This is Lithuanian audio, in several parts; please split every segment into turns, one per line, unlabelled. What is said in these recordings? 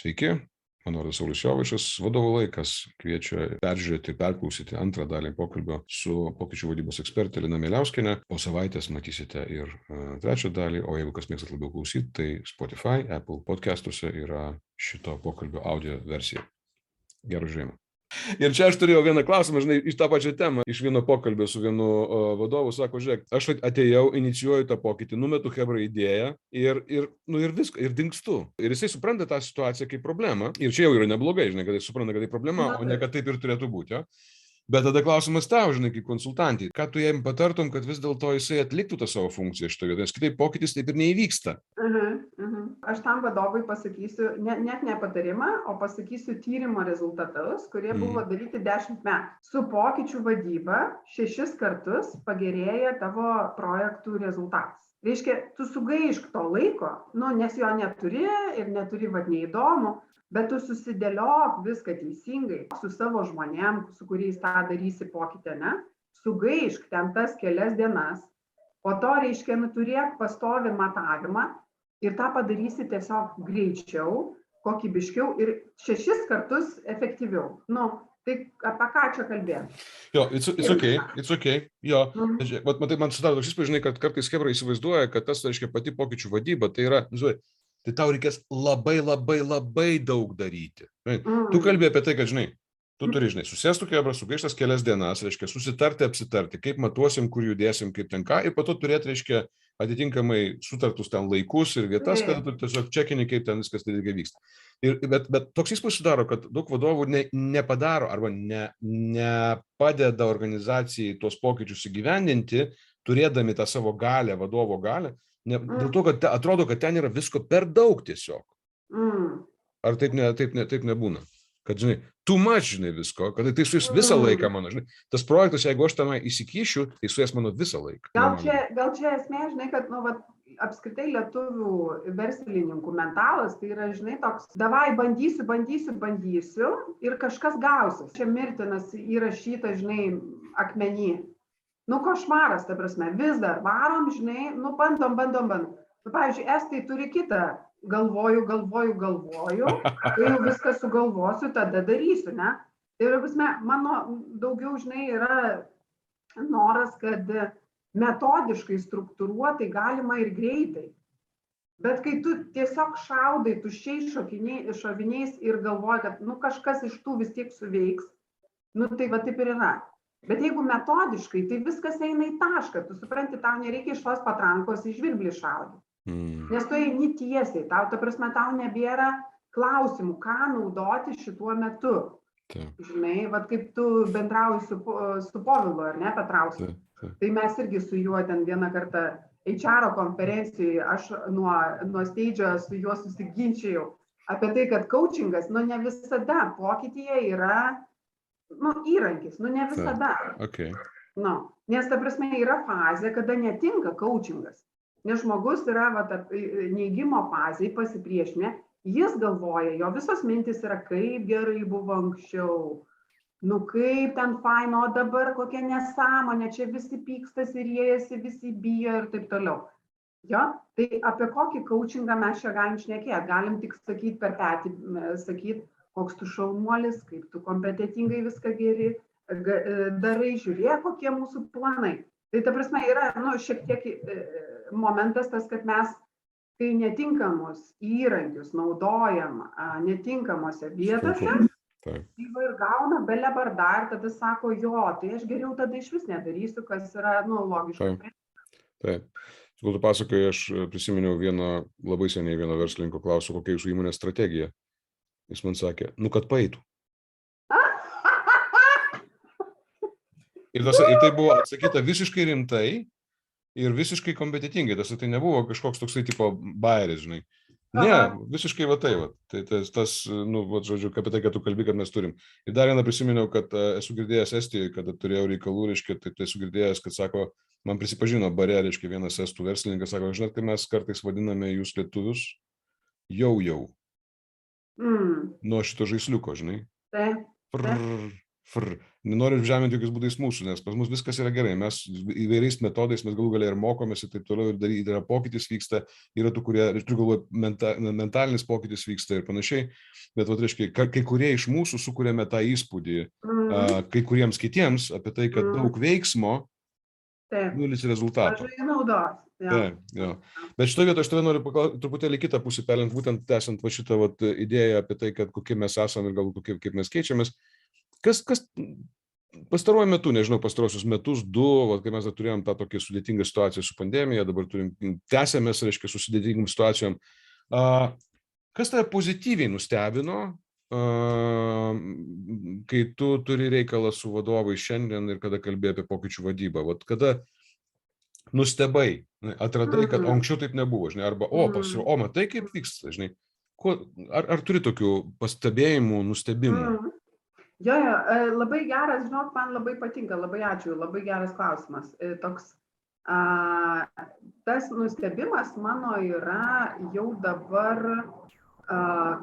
Sveiki, mano vardas Saulius Jovaišas, Vadovo laikas kviečia peržiūrėti ir perklausyti antrą dalį pokalbio su pokyčių vadybos ekspertė Lina Mieliauskienė. Po savaitės matysite ir trečią dalį, o jeigu kas mėgstat labiau klausyti, tai Spotify, Apple podcastuose yra šito pokalbio audio versija. Gerų žiūrėjimų. Ir čia aš turėjau vieną klausimą, žinai, iš tą pačią temą, iš vieno pokalbio su vienu vadovu, sako, žiūrėk, aš atėjau, inicijuoju tą pokytį, numetu chebra idėją ir viską, ir dingstu. Ir jisai supranta tą situaciją kaip problemą. Ir čia jau yra neblogai, žinai, kad jis supranta, kad tai problema, o ne kad taip ir turėtų būti. Jo? Bet tada klausimas tau, žinai, kaip konsultantai, ką tu jam patartum, kad vis dėlto jisai atliktų tą savo funkciją šitoje vietoje, nes kitaip pokytis taip ir neįvyksta.
Aš tam vadovui pasakysiu, net ne patarimą, o pasakysiu tyrimo rezultatus, kurie buvo daryti 10 metų. Su pokyčių vadyba 6 kartus pagerėja tavo projektų rezultatas. Reiškia, tu sugaišk to laiko, nes jo neturi ir neturi neįdomu, bet tu susidėliok viską teisingai su savo žmonėm, su kuriais tą darysi pokytį, ne? Sugaišk ten tas kelias dienas, po to, reiškia, turėk pastovį matavimą ir tą padarysi tiesiog greičiau, kokybiškiau ir 6 kartus efektyviau. Tai apie ką čia kalbėti?
Jo, it's okay. Jo, matai, man sudaro toks įspūdis, žinai, kad kartais chebra įsivaizduoja, kad tas, reiškia, pati pokyčių vadyba, tai yra, tai tau reikės labai daug daryti. Tu kalbė apie tai, kad, žinai, tu turi, susėstų chebra, sugaištas kelias dienas, reiškia, susitarti, apsitarti, kaip matuosim, kur judėsim, kaip ten ką, ir po to turėti, reiškia, atitinkamai sutartus ten laikus ir vietas, kad tu tiesiog čekini, kaip ten viskas dalykai vyksta. Bet toks įspūdis sudaro, kad daug vadovų nepadaro arba nepadeda organizacijai tuos pokyčius įgyvendinti, turėdami tą savo galę, vadovo galę, dėl to, kad atrodo, kad ten yra visko per daug tiesiog. Ar taip nebūna? Kad, žinai, too much, žinai, visko, kad tai suės visą laiką mano, žinai. Tas projektas, jeigu aš tame įsikišiu, tai suės mano visą laiką.
Gal čia esmė, žinai, kad, apskritai lietuvių verslininkų mentalas, tai yra, žinai, toks, davai, bandysiu ir kažkas gausis. Čia mirtinas įrašyta, žinai, akmenį. Košmaras, ta prasme, vis dar varom, žinai, bandom. Pavyzdžiui, estai turi kitą, galvoju, kai jau viską sugalvosiu, tada darysiu, ne? Ir, prasme, mano daugiau, žinai, yra noras, kad metodiškai, struktūruotai galima ir greitai. Bet kai tu tiesiog šaudai tuščiais šoviniais ir galvoji, kad, kažkas iš tų vis tiek suveiks, tai va taip ir yra. Bet jeigu metodiškai, tai viskas eina į tašką. Tu supranti, tau nereikia iš tos patrankos į žvirblį šaudyti. Nes tu eini tiesiai, tau nebėra klausimų, ką naudoti šituo metu. Žinai, kaip tu bendrauji su Povilu, ar ne, Petrausku. Tai mes irgi su juo ten vieną kartą HR konferencijoje, aš nuo steidžio su juo susiginčijau apie tai, kad coachingas, ne visada pokytyje yra įrankis, ne visada. Nes, ta prasme, yra fazė, kada netinka coachingas. Nes žmogus yra neigimo fazėje, pasipriešinė, jis galvoja, jo visos mintis yra, kaip gerai buvo anksčiau, kaip ten faino, o dabar kokia nesąmonė, čia visi pykstas ir jėsi, visi bijo ir taip toliau. Jo, tai apie kokį coachingą mes čia galim šnekėti, galim tik sakyti per petį, sakyti, koks tu šaunuolis, kaip tu kompetentingai viską geri darai, žiūrėk, kokie mūsų planai. Tai ta prasme yra, šiek tiek momentas tas, kad mes, kai netinkamus įrankius naudojam netinkamose vietose, tai ir gauna belebardą ir tada sako, tai aš geriau tada iš vis nedarysiu, kas yra, logiška.
Taip. Kol tu pasakai, aš prisiminiau labai seniai vieno verslininko klausiu, kokia jūsų įmonės strategija. Jis man sakė, kad paeitų. Ir tai buvo atsakyta visiškai rimtai ir visiškai kompetentingai. Tai nebuvo kažkoks toksai tipo bajeris, žinai. Ne, visiškai tai. Tai tas, žodžiu, apie tai, kad tu kalbi, kad mes turim. Ir dar vieną prisiminiau, kad esu girdėjęs Estijoje, kada turėjau reikalų, reiškia, tai esu girdėjęs, kad sako, man prisipažino bare, reiškia, vienas estų verslininkas, sako, žinot, kai mes kartais vadiname jūs lietuvius, jau. Nuo šito žaisliuko, žinai. nenoriu žeminti jokiais būdais mūsų, nes pas mus viskas yra gerai, mes įvairiais metodais, mes galų galia ir mokomės ir taip toliau, ir yra pokytis vyksta, yra tų, kurie, ir turiu galvoje, mentalinis pokytis vyksta ir panašiai, bet, reiškia, kai kurie iš mūsų sukūrėme tą įspūdį, kai kuriems kitiems apie tai, kad daug veiksmo, nulis rezultato.
Mažai naudos.
Jo. Bet šitoje vietoje aš tave noriu truputėlį kitą pusę perlint, būtent tęsiant va šitą idėją apie tai, kad kokie mes esame ir galbūt kaip mes keičiamės. Kas pastaruoju metu, nežinau, pastarosius metus, kai mes turėjom tą tokį sudėtingą situaciją su pandemija, dabar tęsiamės, reiškia, su sudėtingom situacijom. Kas tave pozityviai nustebino, kai tu turi reikalą su vadovai šiandien ir kada kalbėjai apie pokyčių vadybą? Kada nustebai, atradai, kad anksčiau taip nebuvo, žinai, arba, matai, kaip vyksta, žinai. Ar turi tokių pastebėjimų, nustebimų?
Jo, labai geras, žinok, man labai patinka, labai ačiū, labai geras klausimas. Toks, tas nustebimas mano yra jau dabar,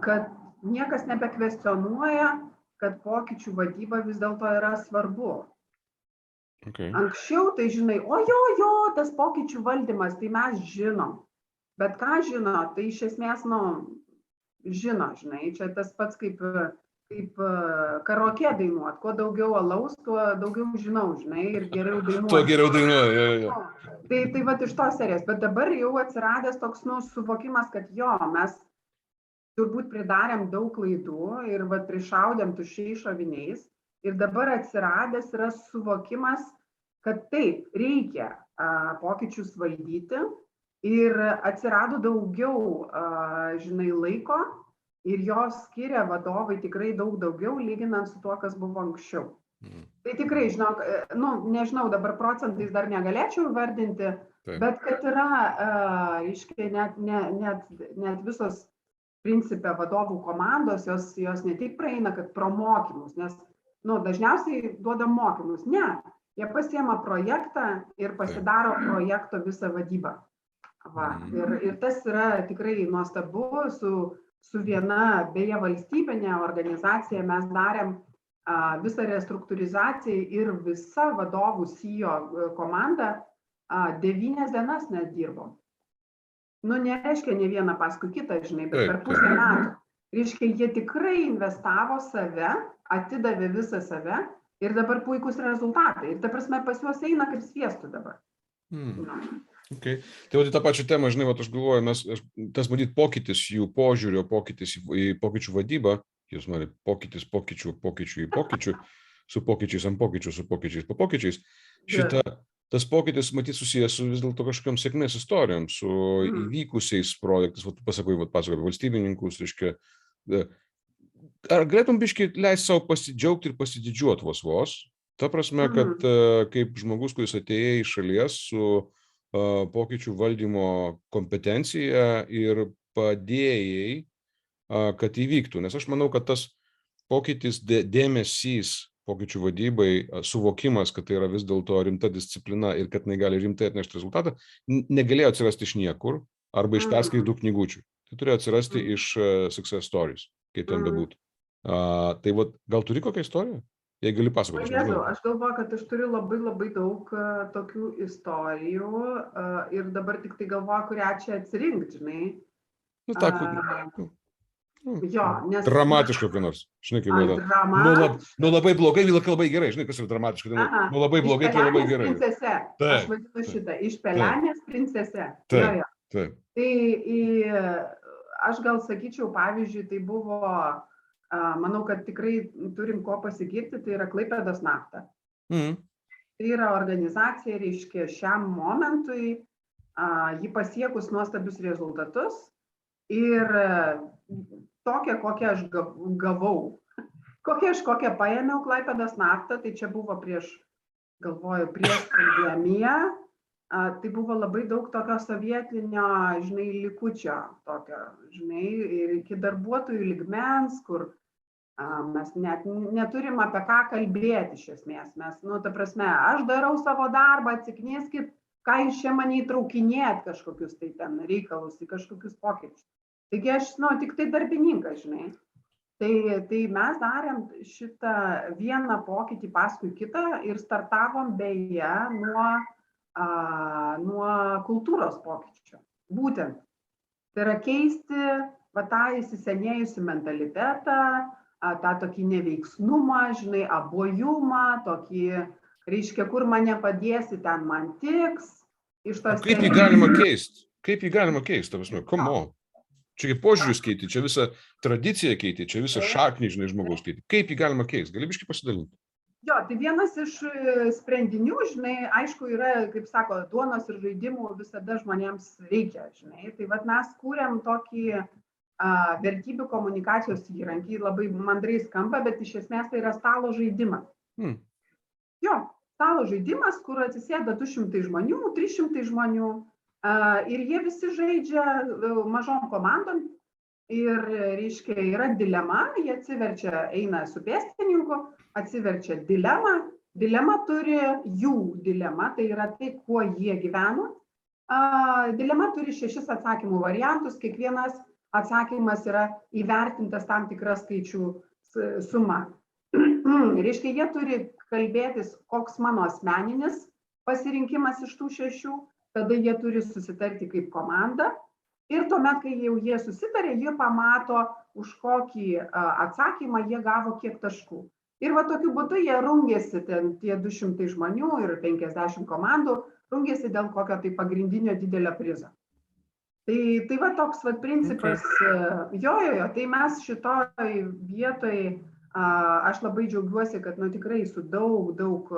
kad niekas nebekvestionuoja, kad pokyčių vadyba vis dėlto yra svarbu.
Okay.
Anksčiau tai žinai, tas pokyčių valdymas, tai mes žinom. Bet ką žino, tai iš esmės, žino, žinai, čia tas pats kaip karaoke dainuot. Kuo daugiau alaus, tuo daugiau žinau, žinai, ir geriau dainuot.
Tuo geriau dainuoja, jo.
Tai vat iš tos serijos. Bet dabar jau atsiradęs toks, suvokimas, kad mes turbūt pridarėm daug klaidų ir prišaudėm tuščiais šoviniais. Ir dabar atsiradęs yra suvokimas, kad taip, reikia pokyčius valdyti ir atsirado daugiau, žinai, laiko ir jos skiria vadovai tikrai daug daugiau, lyginant su tuo, kas buvo anksčiau. Tai tikrai, žinok, nežinau, dabar procentais dar negalėčiau vardinti, bet kad yra, reiškia, net visos principė vadovų komandos, jos ne tik praeina, kad pro mokymus, nes dažniausiai duoda mokymus. Ne, jie pasiema projektą ir pasidaro projekto visą vadybą. Ir tas yra tikrai nuostabu. Su viena, beje, valstybinė organizacija mes darėm visą restruktūrizaciją ir visa vadovų CEO komanda 9 dienas net dirbo. Nereiškia ne vieną paskui kitą, žinai, bet per pusę metų. Reiškia, jie tikrai investavo save, atidavė visą save ir dabar puikus rezultatai. Ir ta prasme pas juos eina kaip sviestų dabar.
Okay. Tai tą pačią temą, žinai, aš galvoju, tas matyt pokytis, jų požiūrio pokytis į pokyčių vadybą, jūs nori pokyčių į pokyčių, su pokyčiais ant pokyčių, su pokyčiais po pokyčiais. Tas pokytis, matyt, susijęs su vis dėlto kažkokiam sėkmės istorijom, su įvykusiais projektais, pasakoju apie valstybininkus, reiškia. Ar galėtum biškį leisti savo pasidžiaugti ir pasididžiuoti vos? Ta prasme, kad kaip žmogus, kuris atėjai iš šalies su pokyčių valdymo kompetencija ir padėjai, kad įvyktų. Nes aš manau, kad tas pokytis, dėmesys pokyčių vadybai, suvokimas, kad tai yra vis dėlto rimta disciplina ir kad jinai gali rimtai atnešti rezultatą, negalėjo atsirasti iš niekur arba iš perskaitytų knygučių. Tai turėjo atsirasti iš success stories, kaip ten bebūtų. Tai gal turi kokią istoriją? Jei gali pasakoti.
Aš galvoju, kad aš turiu labai labai daug tokių istorijų ir dabar tik tai galvoju, kurią čia atsirinkti, žinai.
Dramatiška kokio nors. Žinai, kaip buvo. Labai blogai, labai gerai. Žinai, kas yra dramatiška. Labai blogai, tai labai gerai.
Princese. Aš vadinu šitą. Iš pelenės princese.
Taip.
Tai aš gal sakyčiau, pavyzdžiui, tai buvo, manau, kad tikrai turim ko pasigirti, tai yra Klaipėdos nafta. Tai yra organizacija, reiškia, šiam momentui, ji pasiekus nuostabius rezultatus ir tokią, kokią aš gavau. Kokią paėmiau Klaipėdos naftą, tai čia buvo prieš pandemiją. Tai buvo labai daug tokio sovietinio, žinai, likučio tokio, žinai, ir iki darbuotojų lygmens, kur mes net neturim apie ką kalbėti iš esmės. Mes, ta prasme, aš darau savo darbą, atsiknieskit, ką jūs čia mane įtraukinėt kažkokius tai ten reikalus, į kažkokius pokyčius. Taigi aš, tik tai darbininkas, žinai. Tai mes darėm šitą vieną pokytį paskui kitą ir startavom beje nuo kultūros pokyčių. Būtent. Tai yra keisti tą įsisenėjusi mentalitetą, tą tokį neveiksnumą, žinai, abojumą, tokį, reiškia, kur mane padėsi, ten man tiks.
Kaip jį galima keisti? Kaip jį galima keisti? Ta prasme, come on. Čia kaip požiūrius keiti, čia visą tradiciją keiti, čia visą šaknį, žinai, žmogaus keiti. Kaip jį galima keisti? Gali biškį pasidalinti?
Jo, tai vienas iš sprendinių, žinai, aišku, yra, kaip sako, duonos ir žaidimų visada žmonėms reikia, žinai. Tai vat mes kūrėm tokį vertybių komunikacijos įrankį, labai mandrai skamba, bet iš esmės tai yra stalo žaidimas. Jo, stalo žaidimas, kur atsisėda 200 žmonių, 300 žmonių. Ir jie visi žaidžia mažom komandom ir, reiškia, yra dilema, jie atsiverčia, eina su pėstininku, atsiverčia dilemą, dilema turi jų dilema, tai yra tai, kuo jie gyvena. Dilema turi 6 atsakymų variantus, kiekvienas atsakymas yra įvertintas tam tikra skaičių suma. Reiškia, jie turi kalbėtis, koks mano asmeninis pasirinkimas iš tų 6, tada jie turi susitarti kaip komanda ir tuomet, kai jau jie susitarė, jie pamato, už kokį atsakymą jie gavo kiek taškų. Ir va tokiu būdu jie rungėsi, tie 200 žmonių ir 50 komandų, rungėsi dėl kokio tai pagrindinio didelio prizo. Tai va toks va principas, tai mes šitoj vietoj, aš labai džiaugiuosi, kad tikrai su daug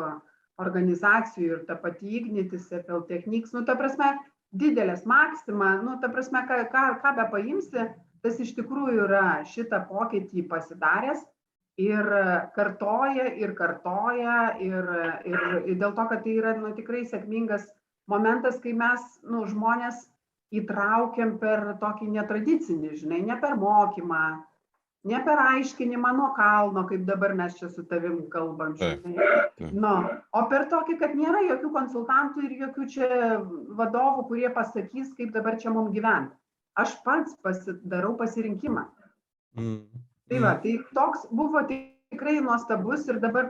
organizacijų ir ta pati Ignitis, Apple Techniques, ta prasme, didelės Maxima, ta prasme, ką be paimsi, tas iš tikrųjų yra šitą pokytį pasidaręs ir kartoja ir dėl to, kad tai yra tikrai sėkmingas momentas, kai mes žmonės įtraukiam per tokį netradicinį, žinai, ne per mokymą, ne per aiškinimą nuo kalno, kaip dabar mes čia su tavim kalbam, žinai. O per tokį, kad nėra jokių konsultantų ir jokių čia vadovų, kurie pasakys, kaip dabar čia mums gyventi. Aš pats darau pasirinkimą. Tai va, tai toks buvo tikrai nuostabus ir dabar,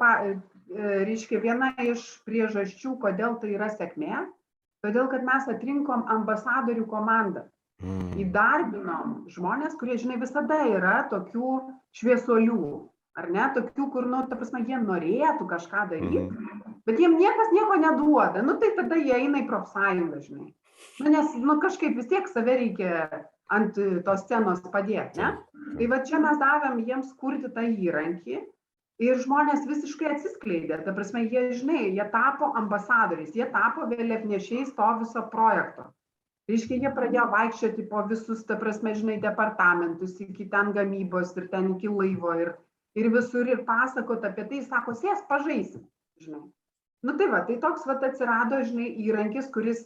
reiškia, viena iš priežasčių, kodėl tai yra sėkmė, todėl, kad mes atrinkom ambasadorių komandą. Įdarbinom žmonės, kurie, žinai, visada yra tokių šviesuolių, ar ne, tokių, kur, ta prasme, jie norėtų kažką daryti, bet jiem niekas nieko neduoda, tai tada jie eina į profsąjungą, žinai. Nes, kažkaip vis tiek save reikia ant tos scenos padėti, ne? Tai va čia mes davėm jiems kurti tą įrankį ir žmonės visiškai atsiskleidė, ta prasme, jie, žinai, jie tapo ambasadoriais, jie tapo vėliavnešiais to viso projekto. Reiškia, jie pradėjo vaikščioti po visus, ta prasme, žinai, departamentus, iki ten gamybos ir ten iki laivo ir visur ir pasakot apie tai, sako, sės, pažaisim, žinai. Tai va, tai toks va atsirado, žinai, įrankis, kuris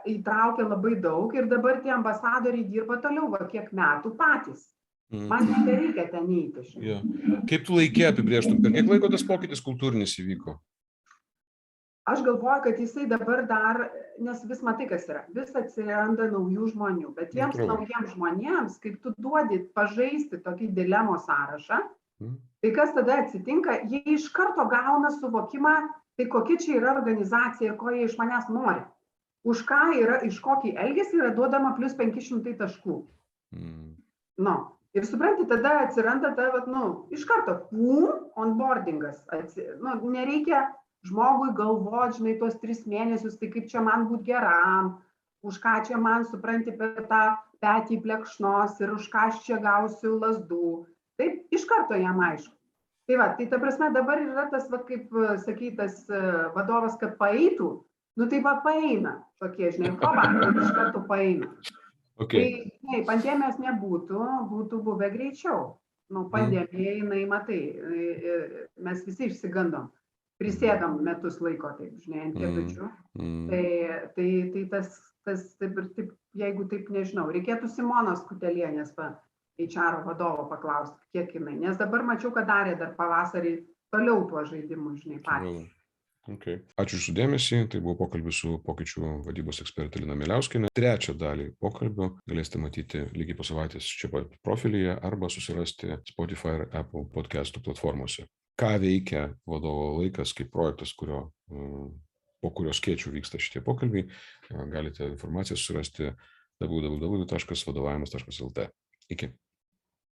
įtraukė labai daug ir dabar tie ambasadoriai dirba toliau, va, kiek metų patys. Man nebereikia ten eiti, žinai.
Kaip tu laikė apibrėžtum, per kiek laiko tas pokytis kultūrinis įvyko?
Aš galvoju, kad jisai dabar dar, nes vis matai, kas yra, vis atsiranda naujų žmonių, bet tiems naujiems žmonėms, kaip tu duodi pažaisti tokį dilemos sąrašą, tai kas tada atsitinka, jie iš karto gauna suvokimą, tai kokia čia yra organizacija ir ko jie iš manęs nori. Už ką yra, iš kokį elgesį yra duodama plus 500 taškų. Ir supranti, tada atsiranda iš karto, onboardingas, nereikia žmogui galvot, žinai, tuos 3 mėnesius, tai kaip čia man būt geram, už ką čia man, supranti, per tą petį plekšnos ir už ką aš čia gausiu lazdų. Taip, iš karto jam aišku. Tai va, tai ta prasme dabar yra tas, va, kaip sakytas vadovas, kad paeitų, tai va paeina tokie, žinai, iš karto paeina. Tai, pandemijos nebūtų, būtų buvę greičiau. Pandemija, jinai, matai, mes visi išsigandom. Prisėdam metus laiko, taip, žinai, ant kėdučių. Tai tas, taip ir taip, jeigu taip nežinau, reikėtų Simonos Kutelienės HR vadovo paklausti, kiek jinai. Nes dabar mačiau, kad darė dar pavasarį toliau tuo žaidimu, žinai, patys.
Okay. Ačiū jūsų dėmesį. Tai buvo pokalbis su pokyčių vadybos ekspertė Lina Mieliauskienė. Trečią dalį pokalbio galėsite matyti lygiai po savaitės čia pat profilyje arba susirasti Spotify ir Apple podcastų platformose. Ką veikia vadovo laikas kaip projektas, po kurio skėčių vyksta šitie pokalbiai, galite informaciją susirasti www.vadovavimas.lt. Iki.